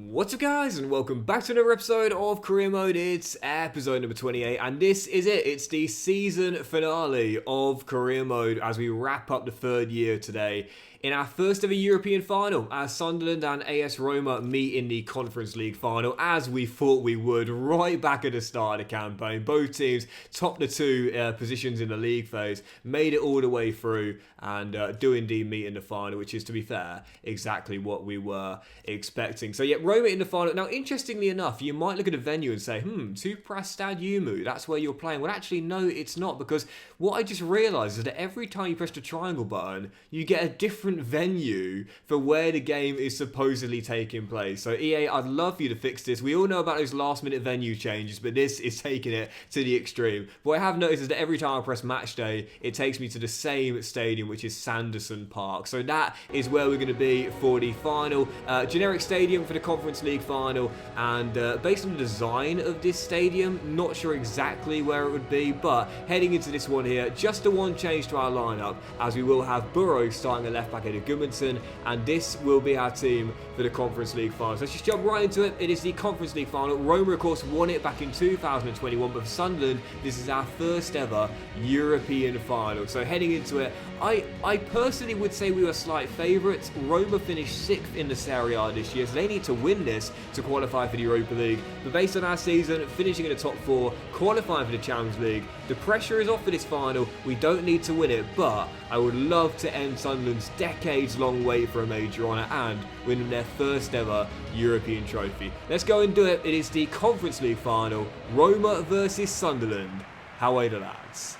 What's up guys, and welcome back to another episode of Career Mode. It's episode number 28 and this is it. It's the season finale of Career Mode as we wrap up the third year today in our first ever European final as Sunderland and AS Roma meet in the Conference League final, as we thought we would right back at the start of the campaign. Both teams topped the two positions in the league phase, made it all the way through, and do indeed meet in the final, which is, to be fair, exactly what we were expecting. So yeah, Roma in the final. Now, interestingly enough, you might look at a venue and say, Tupra Stadiumu, that's where you're playing. Well, actually, no, it's not, because what I just realised is that every time you press the triangle button, you get a different venue for where the game is supposedly taking place. So EA, I'd love for you to fix this. We all know about those last minute venue changes, but this is taking it to the extreme. What I have noticed is that every time I press match day, it takes me to the same stadium, which is Sanderson Park. So that is where we're going to be for the final. Generic stadium for the Conference League final, and based on the design of this stadium, not sure exactly where it would be, but heading into this one here, just the one change to our lineup, as we will have Burrow starting at left back at Gudmundsson, and this will be our team for the Conference League final. So let's just jump right into it. It is the Conference League final. Roma, of course, won it back in 2021, but for Sunderland, this is our first ever European final. So heading into it, I personally would say we were slight favourites. Roma finished 6th in the Serie A this year, so they need to win this to qualify for the Europa League. But based on our season, finishing in the top 4, qualifying for the Champions League, the pressure is off for this final. We don't need to win it, but I would love to end Sunderland's decades-long wait for a major honour and win their first ever European trophy. Let's go and do it. It is the Conference League final, Roma versus Sunderland. How are the lads?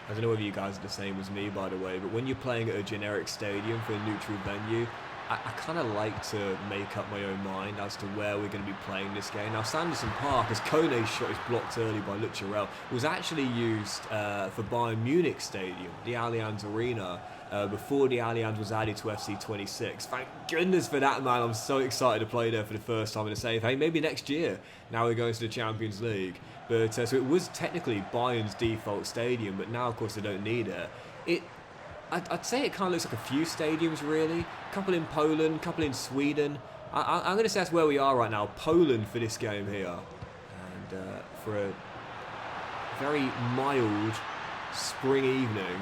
I don't know whether you guys are the same as me, by the way, but when you're playing at a generic stadium for a neutral venue, I kind of like to make up my own mind as to where we're going to be playing this game. Now, Sanderson Park, as Kone's shot is blocked early by Lucharel, was actually used for Bayern Munich Stadium, the Allianz Arena, before the Allianz was added to FC26. Thank goodness for that, man. I'm so excited to play there for the first time and to say, hey, maybe next year, now we're going to the Champions League. But so it was technically Bayern's default stadium, but now, of course, they don't need it. I'd say it kind of looks like a few stadiums, really. A couple in Poland, a couple in Sweden. I'm going to say that's where we are right now. Poland for this game here. And for a very mild spring evening,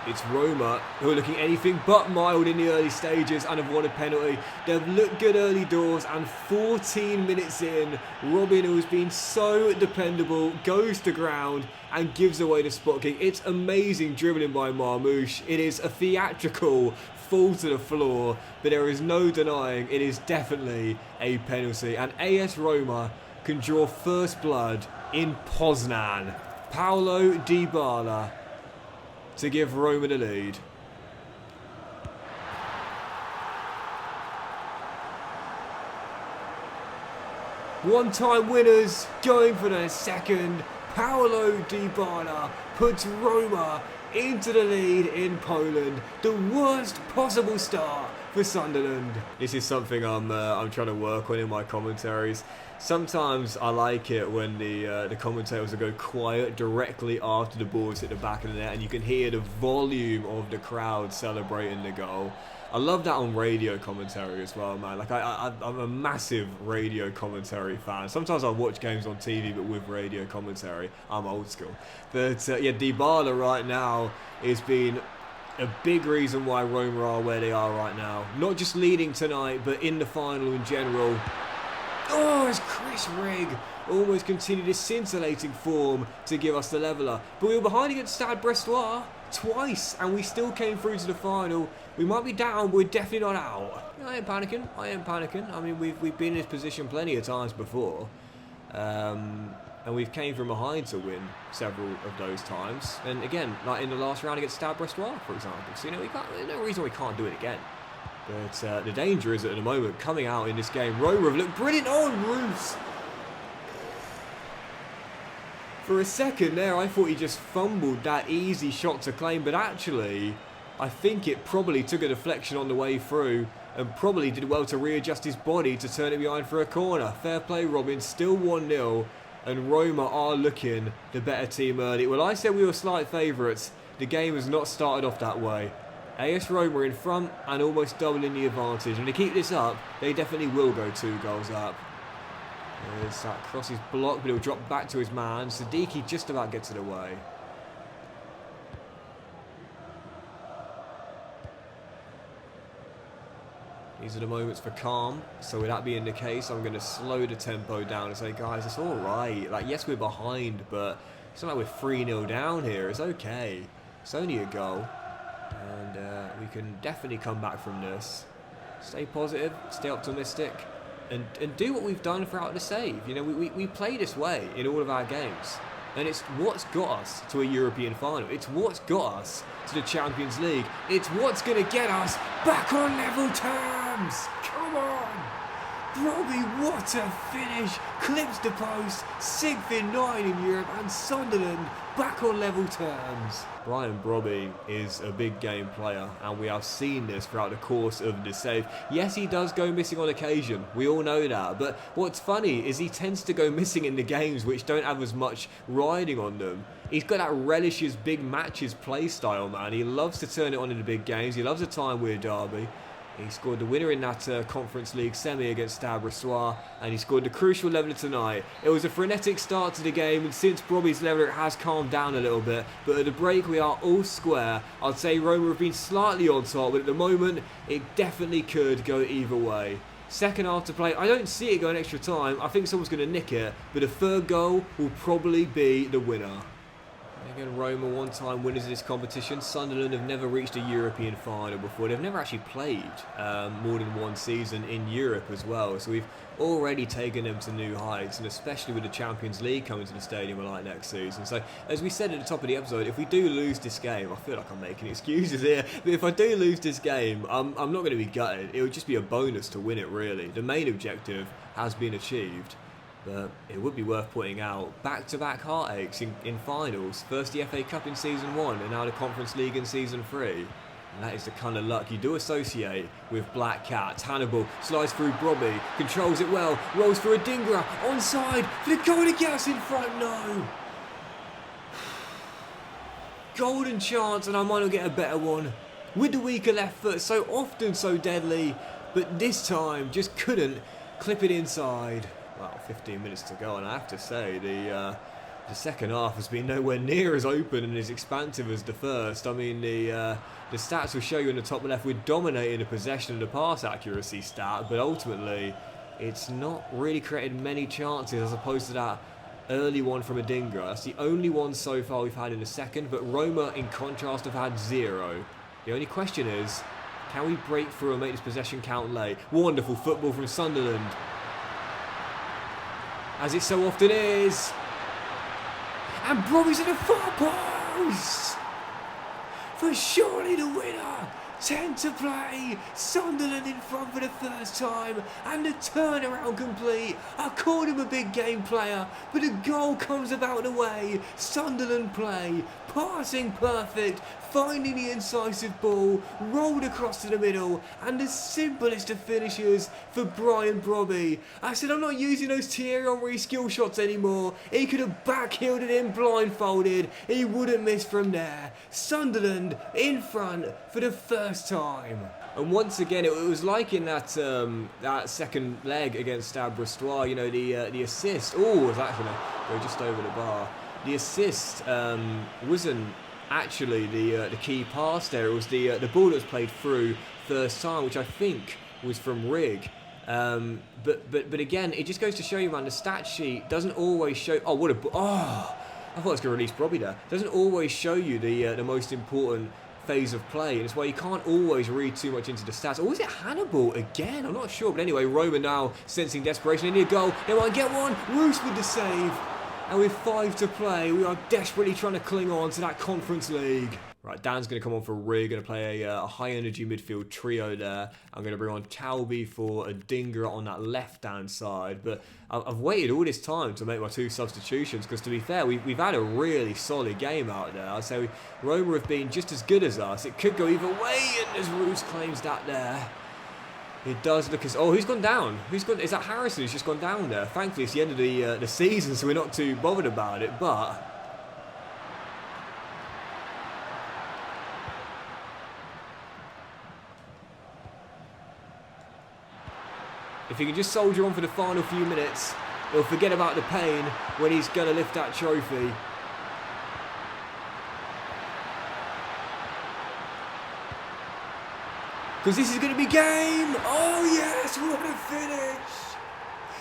it's Roma, who are looking anything but mild in the early stages and have won a penalty. They've looked good early doors, and 14 minutes in, Robin, who's been so dependable, goes to ground and gives away the spot kick. It's amazing dribbling by Marmoush. It is a theatrical fall to the floor, but there is no denying it is definitely a penalty. And AS Roma can draw first blood in Poznan. Paulo Dybala to give Roma the lead. One-time winners going for their second. Paulo Dybala puts Roma into the lead in Poland. The worst possible start for Sunderland. This is something I'm trying to work on in my commentaries. Sometimes I like it when the commentators will go quiet directly after the ball's hit the back of the net and you can hear the volume of the crowd celebrating the goal. I love that on radio commentary as well, man. Like I'm a massive radio commentary fan. Sometimes I watch games on TV, but with radio commentary. I'm old school. But yeah, Dybala right now has been a big reason why Roma are where they are right now. Not just leading tonight, but in the final in general. Oh, as Chris Rigg almost continued his scintillating form to give us the leveller. But we were behind against Stade Brestois twice, and we still came through to the final. We might be down, but we're definitely not out. I ain't panicking. I mean, we've been in this position plenty of times before. And we've came from behind to win several of those times. And again, like in the last round against Stade Brestois, for example. So, there's no reason we can't do it again. But the danger is that at the moment, coming out in this game, Roma have looked brilliant on Roos. For a second there, I thought he just fumbled that easy shot to claim, but actually, I think it probably took a deflection on the way through and probably did well to readjust his body to turn it behind for a corner. Fair play, Robin. Still 1-0, and Roma are looking the better team early. Well, I said we were slight favourites. The game has not started off that way. AS Roma in front and almost doubling the advantage. And to keep this up, they definitely will go 2 goals up. There's that cross is blocked, but he'll drop back to his man. Siddiqui just about gets it away. These are the moments for calm. So with that being the case, I'm going to slow the tempo down and say, guys, it's all right. Like, yes, we're behind, but it's not like we're 3-0 down here. It's okay. It's only a goal. And we can definitely come back from this. Stay positive, stay optimistic, and do what we've done throughout the save. You know, we play this way in all of our games. And it's what's got us to a European final. It's what's got us to the Champions League. It's what's going to get us back on level terms. Come on. Robbie, what a finish. Clips the post. 6th in 9 in Europe. And Sunderland back on level terms. Brian Brobby is a big game player, and we have seen this throughout the course of the save. Yes, he does go missing on occasion. We all know that. But what's funny is he tends to go missing in the games which don't have as much riding on them. He's got that relishes big matches play style, man. He loves to turn it on in the big games. He loves a time with Derby. He scored the winner in that Conference League semi against Stade Brestois, and he scored the crucial leveller tonight. It was a frenetic start to the game, and since Brobby's leveller it has calmed down a little bit, but at the break we are all square. I'd say Roma have been slightly on top, but at the moment it definitely could go either way. Second half to play, I don't see it going extra time. I think someone's going to nick it, but the third goal will probably be the winner. Again, Roma one-time winners of this competition. Sunderland have never reached a European final before. They've never actually played more than one season in Europe as well. So we've already taken them to new heights, and especially with the Champions League coming to the stadium like next season. So, as we said at the top of the episode, if we do lose this game, I feel like I'm making excuses here, but if I do lose this game, I'm not going to be gutted. It would just be a bonus to win it, really. The main objective has been achieved. But it would be worth putting out back-to-back heartaches in finals. First the FA Cup in Season 1 and now the Conference League in Season 3. And that is the kind of luck you do associate with Black Cats. Hannibal slides through Brobby, controls it well, rolls through Adingra, onside for the goal to get us in front, no! Golden chance and I might not get a better one. With the weaker left foot, so often so deadly, but this time just couldn't clip it inside. Well, 15 minutes to go, and I have to say the second half has been nowhere near as open and as expansive as the first. I mean, the stats will show you in the top left we're dominating the possession and the pass accuracy stat, but ultimately it's not really created many chances as opposed to that early one from Adingra. That's the only one so far we've had in the second, but Roma, in contrast, have had 0. The only question is, can we break through and make this possession count late? Wonderful football from Sunderland, as it so often is. And Brobby's in the far post for surely the winner. 10 to play. Sunderland in front for the first time, and the turnaround complete. I called him a big game player, but the goal comes about the way. Sunderland play, passing perfect, finding the incisive ball, rolled across to the middle, and the simplest of finishes for Brian Brobby. I said I'm not using those Thierry Henry skill shots anymore. He could have backheeled it in blindfolded. He wouldn't miss from there. Sunderland in front for the first time. And once again, it was like in that second leg against Stade Brestois, you know, the assist. Oh, was actually go just over the bar. The assist wasn't actually the key pass there. It was the ball that was played through first time, which I think was from Rig. But again, it just goes to show you, man, the stat sheet doesn't always show. Oh, what a I thought I was going to release Brobby there. Doesn't always show you the most important phase of play, and it's why you can't always read too much into the stats. Or was it Hannibal again? I'm not sure, but anyway, Roma now sensing desperation. They need a goal. They might get one. Roos with the save. And with 5 to play, we are desperately trying to cling on to that Conference League. Right, Dan's going to come on for Rig, going to play a high-energy midfield trio there. I'm going to bring on Talby for Adingra on that left-hand side. But I've waited all this time to make my 2 substitutions, because to be fair, we've had a really solid game out there. I'd say Roma have been just as good as us. It could go either way, and as Roos claims that there. It does look as... Oh, who's gone down? Who's gone? Is that Harrison who's just gone down there? Thankfully, it's the end of the season, so we're not too bothered about it, but... If he can just soldier on for the final few minutes, he'll forget about the pain when he's going to lift that trophy. Because this is going to be game. Oh yes, what a finish.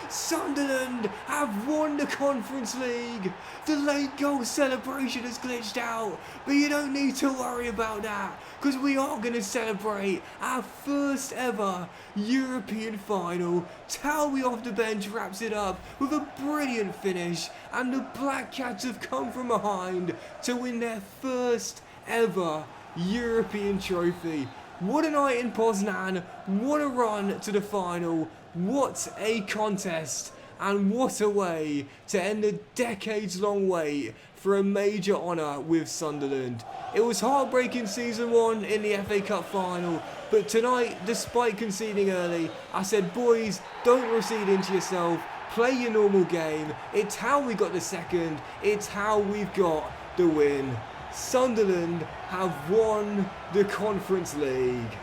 Sunderland have won the Conference League. The late goal celebration has glitched out, but you don't need to worry about that, because we are going to celebrate our first ever European final. Towie off the bench wraps it up with a brilliant finish, and the Black Cats have come from behind to win their first ever European trophy. What a night in Poznan, what a run to the final, what a contest, and what a way to end a decades-long wait for a major honour with Sunderland. It was heartbreaking season 1 in the FA Cup final, but tonight, despite conceding early, I said, boys, don't recede into yourself, play your normal game. It's how we got the second, it's how we've got the win. Sunderland have won the Conference League.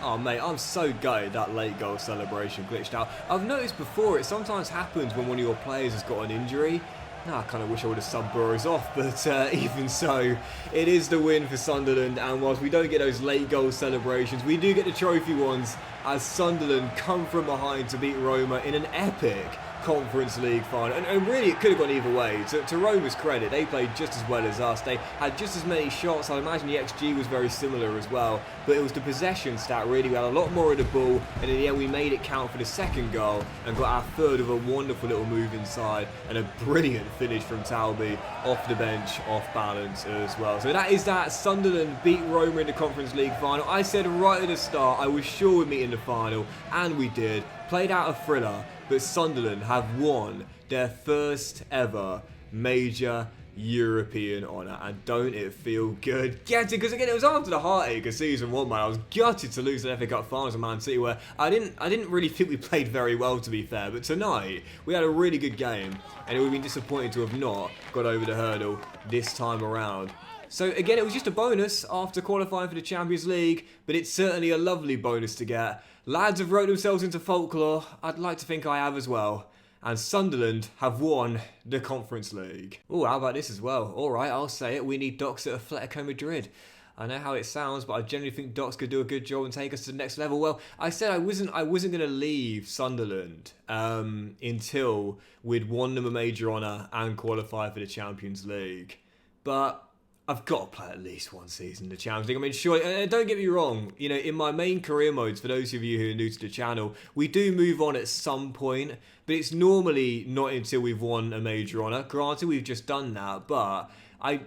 Oh mate, I'm so gutted that late goal celebration glitched out. I've noticed before, it sometimes happens when one of your players has got an injury. Now I kind of wish I would have subbed Burrows off, but even so, it is the win for Sunderland, and whilst we don't get those late goal celebrations, we do get the trophy ones as Sunderland come from behind to beat Roma in an epic Conference League final. And really, it could have gone either way. To Roma's credit, they played just as well as us. They had just as many shots. I imagine the XG was very similar as well. But it was the possession stat, really. We had a lot more of the ball, and in the end, we made it count for the second goal and got our third with a wonderful little move inside and a brilliant finish from Taube off the bench, off balance as well. So that is that. Sunderland beat Roma in the Conference League final. I said right at the start I was sure we'd meet in the final, and we did. Played out a thriller, but Sunderland have won their first ever major European honour, and don't it feel good? Get it? Because again, it was after the heartache of season 1, man. I was gutted to lose the FA Cup finals of Man City, where I didn't really think we played very well, to be fair. But tonight we had a really good game, and it would have been disappointing to have not got over the hurdle this time around. So again, it was just a bonus after qualifying for the Champions League, but it's certainly a lovely bonus to get. Lads have wrote themselves into folklore. I'd like to think I have as well. And Sunderland have won the Conference League. Oh, how about this as well? Alright, I'll say it. We need Docs at Atletico Madrid. I know how it sounds, but I generally think Docs could do a good job and take us to the next level. Well, I said I wasn't going to leave Sunderland until we'd won them a major honour and qualified for the Champions League. But I've got to play at least one season in the Champions League. I mean, sure, don't get me wrong, you know, in my main career modes, for those of you who are new to the channel, we do move on at some point, but it's normally not until we've won a major honour. Granted, we've just done that, but I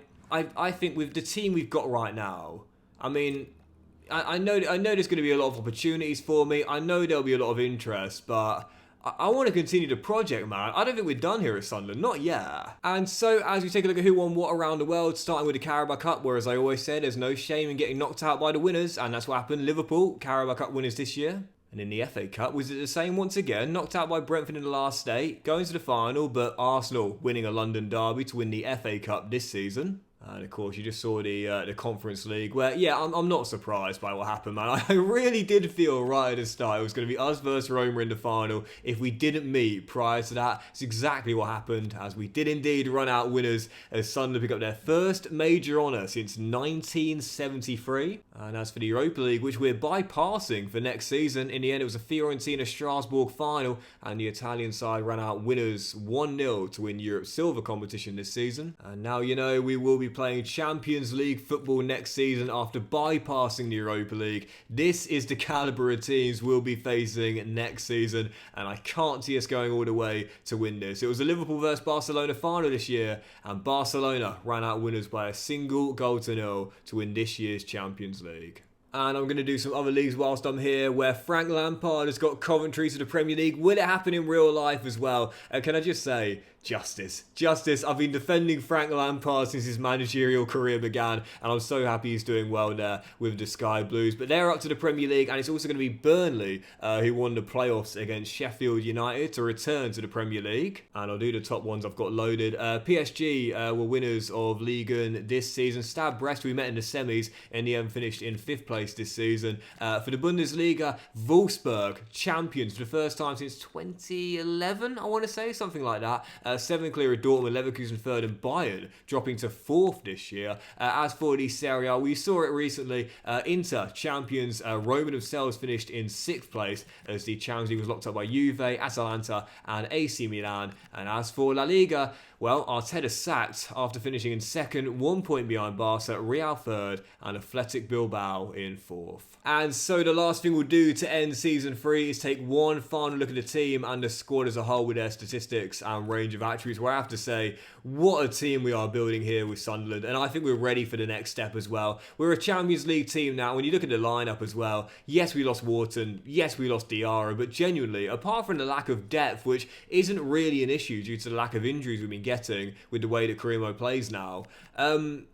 think with the team we've got right now, I mean, I know there's going to be a lot of opportunities for me. I know there'll be a lot of interest, but I want to continue the project, man. I don't think we're done here at Sunderland, not yet. And so, as we take a look at who won what around the world, starting with the Carabao Cup, where, as I always said, there's no shame in getting knocked out by the winners, and that's what happened. Liverpool, Carabao Cup winners this year. And in the FA Cup, was it the same once again? Knocked out by Brentford in the last day, going to the final, but Arsenal winning a London derby to win the FA Cup this season. And of course, you just saw the Conference League, where, yeah, I'm not surprised by what happened, man. I really did feel right at the start it was going to be us versus Roma in the final if we didn't meet prior to that. It's exactly what happened, as we did indeed run out winners as Sunderland pick up their first major honour since 1973. And as for the Europa League, which we're bypassing for next season, in the end it was a Fiorentina-Strasbourg final, and the Italian side ran out winners 1-0 to win Europe's silver competition this season. And now, you know, we will be playing Champions League football next season after bypassing the Europa League. This is the calibre of teams we'll be facing next season, and I can't see us going all the way to win this. It was a Liverpool versus Barcelona final this year, and Barcelona ran out winners by a single goal to nil to win this year's Champions League. And I'm going to do some other leagues whilst I'm here, where Frank Lampard has got Coventry to the Premier League. Will it happen in real life as well? Can I just say, justice. Justice. I've been defending Frank Lampard since his managerial career began, and I'm so happy he's doing well there with the Sky Blues. But they're up to the Premier League, and it's also going to be Burnley who won the playoffs against Sheffield United to return to the Premier League. And I'll do the top ones I've got loaded. PSG were winners of Ligue 1 this season. Stade Brest, we met in the semis, in the end finished in 5th place this season. For the Bundesliga, Wolfsburg, champions for the first time since 2011, I want to say, something like that. 7 clear of Dortmund, Leverkusen 3rd, and Bayern dropping to 4th this year. As for the Serie A, we saw it recently. Inter, champions, Roma themselves finished in 6th place as the Champions League was locked up by Juve, Atalanta, and AC Milan. And as for La Liga, well, Arteta sacked after finishing in 2nd, 1 point behind Barca, Real 3rd, and Athletic Bilbao in 4th. And so the last thing we'll do to end Season 3 is take one final look at the team and the squad as a whole with their statistics and range of attributes, where I have to say, what a team we are building here with Sunderland, and I think we're ready for the next step as well. We're a Champions League team now. When you look at the lineup as well, yes, we lost Wharton, yes, we lost Diarra, but genuinely, apart from the lack of depth, which isn't really an issue due to the lack of injuries we've been getting with the way that Carimo plays now,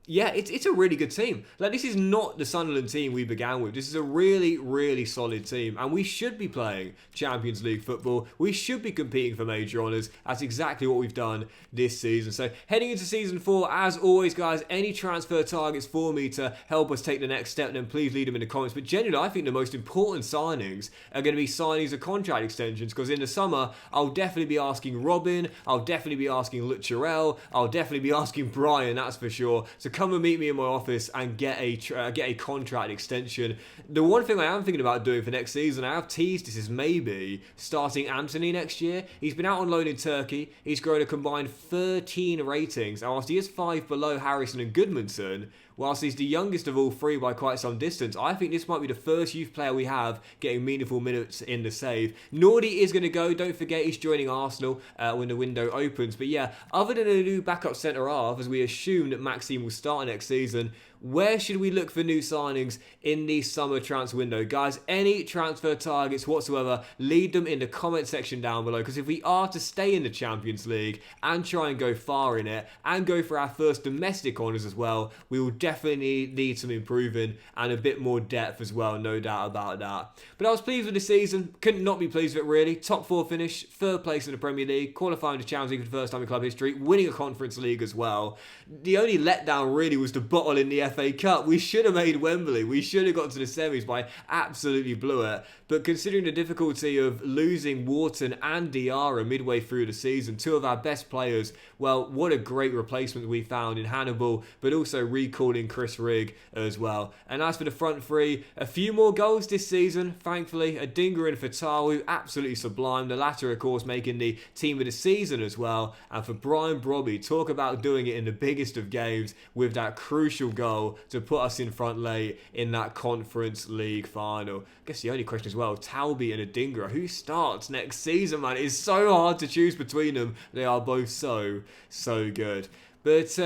yeah, it's a really good team. Like, this is not the Sunderland team we began with. This is a really, really solid team, and we should be playing Champions League football. We should be competing for major honours. That's exactly what we've done this season. So heading into Season 4, as always, guys, any transfer targets for me to help us take the next step, then please leave them in the comments. But genuinely, I think the most important signings are going to be signings of contract extensions, because in the summer, I'll definitely be asking Robin, I'll definitely be asking Lucharel, I'll definitely be asking Brian, that's for sure. So come and meet me in my office and get a contract extension. The one thing I am thinking about doing for next season, I have teased this, is maybe starting Anthony next year. He's been out on loan in Turkey. He's grown a combined 13 ratings, and whilst he is 5 below Harrison and Goodmanson, whilst he's the youngest of all three by quite some distance, I think this might be the first youth player we have getting meaningful minutes in the save. Nordy is going to go. Don't forget he's joining Arsenal when the window opens. But yeah, other than a new backup centre-half, as we assume that Maxime will start next season, where should we look for new signings in the summer transfer window? Guys, any transfer targets whatsoever, leave them in the comment section down below, because if we are to stay in the Champions League and try and go far in it and go for our first domestic honours as well, we will definitely need some improving and a bit more depth as well, no doubt about that. But I was pleased with the season, couldn't not be pleased with it really. Top 4 finish, 3rd place in the Premier League, qualifying to Champions League for the first time in club history, winning a Conference League as well. The only letdown really was the bottle in the FA Cup. We should have made Wembley. We should have got to the semis, but I absolutely blew it. But considering the difficulty of losing Wharton and Diarra midway through the season, 2 of our best players, well, what a great replacement we found in Hannibal, but also recalling Chris Rigg as well. And as for the front three, a few more goals this season, thankfully. Adingra and Fatawu, absolutely sublime. The latter, of course, making the team of the season as well. And for Brian Brobby, talk about doing it in the biggest of games with that crucial goal to put us in front late in that Conference League final. I guess the only question as well, Talby and Adingra, who starts next season, man? It's so hard to choose between them. They are both so good. But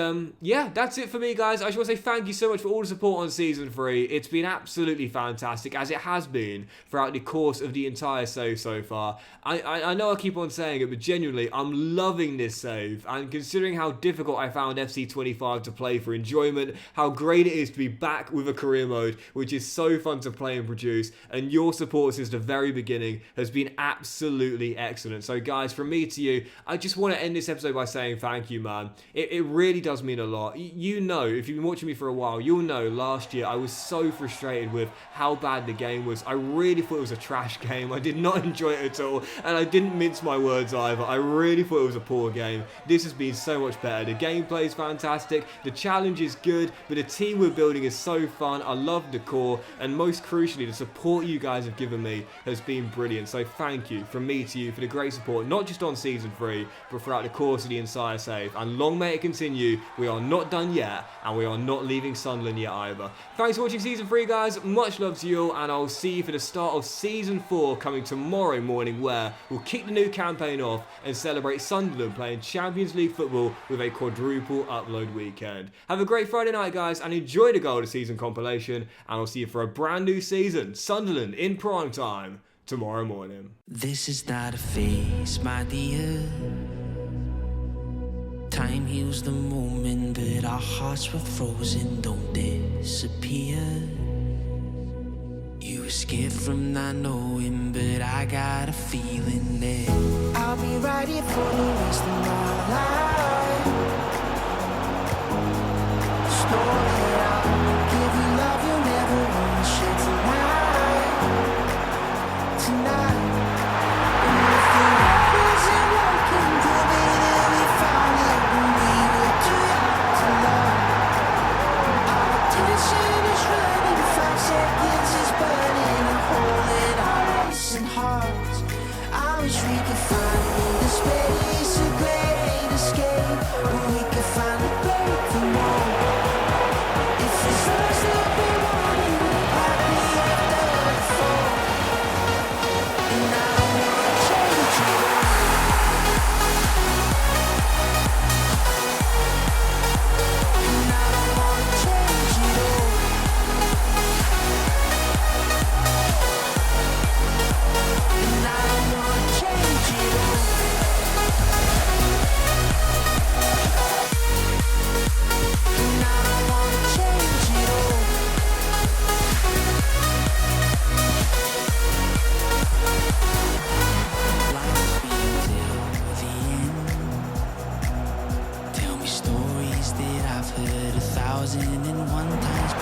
yeah, that's it for me, guys. I just want to say thank you so much for all the support on Season 3. It's been absolutely fantastic, as it has been throughout the course of the entire save so far. I know I keep on saying it, but genuinely, I'm loving this save. And considering how difficult I found FC25 to play for enjoyment, how great it is to be back with a career mode, which is so fun to play and produce, and your support since the very beginning has been absolutely excellent. So guys, from me to you, I just want to end this episode by saying thank you, man. It really does mean a lot. You know, if you've been watching me for a while, you'll know last year I was so frustrated with how bad the game was. I really thought it was a trash game. I did not enjoy it at all, and I didn't mince my words either. I really thought it was a poor game. This has been so much better. The gameplay is fantastic, the challenge is good, but the team we're building is so fun. I love the core, and most crucially, the support you guys have given me has been brilliant. So thank you from me to you for the great support, not just on Season 3, but throughout the course of the entire save. And long may it continue continue. We are not done yet, and we are not leaving Sunderland yet either. Thanks for watching Season 3, guys. Much love to you all, and I'll see you for the start of Season 4 coming tomorrow morning, where we'll kick the new campaign off and celebrate Sunderland playing Champions League football with a quadruple upload weekend. Have a great Friday night, guys, and enjoy the goal of the season compilation, and I'll see you for a brand new season, Sunderland in prime time, tomorrow morning. This is not a phase, my dear. Time heals the moment, but our hearts were frozen, don't disappear. You escaped from not knowing, but I got a feeling that I'll be right here for the rest of my life. Slowly I'll give you love you'll never want to share tonight. Tonight. And if the love isn't working, prove it that we found it when we were too young to love. Our attention is running, 5 seconds is burning a hole in our racing hearts. I wish we could find the space, a great escape, where we could find a break from home. If it's us that we wanted, like we have done before. And I don't wanna change it all. And I don't wanna change it all. And I don't wanna change it all. And I don't wanna change it all. Life's been till the end. Tell me stories that I've heard 1,001 times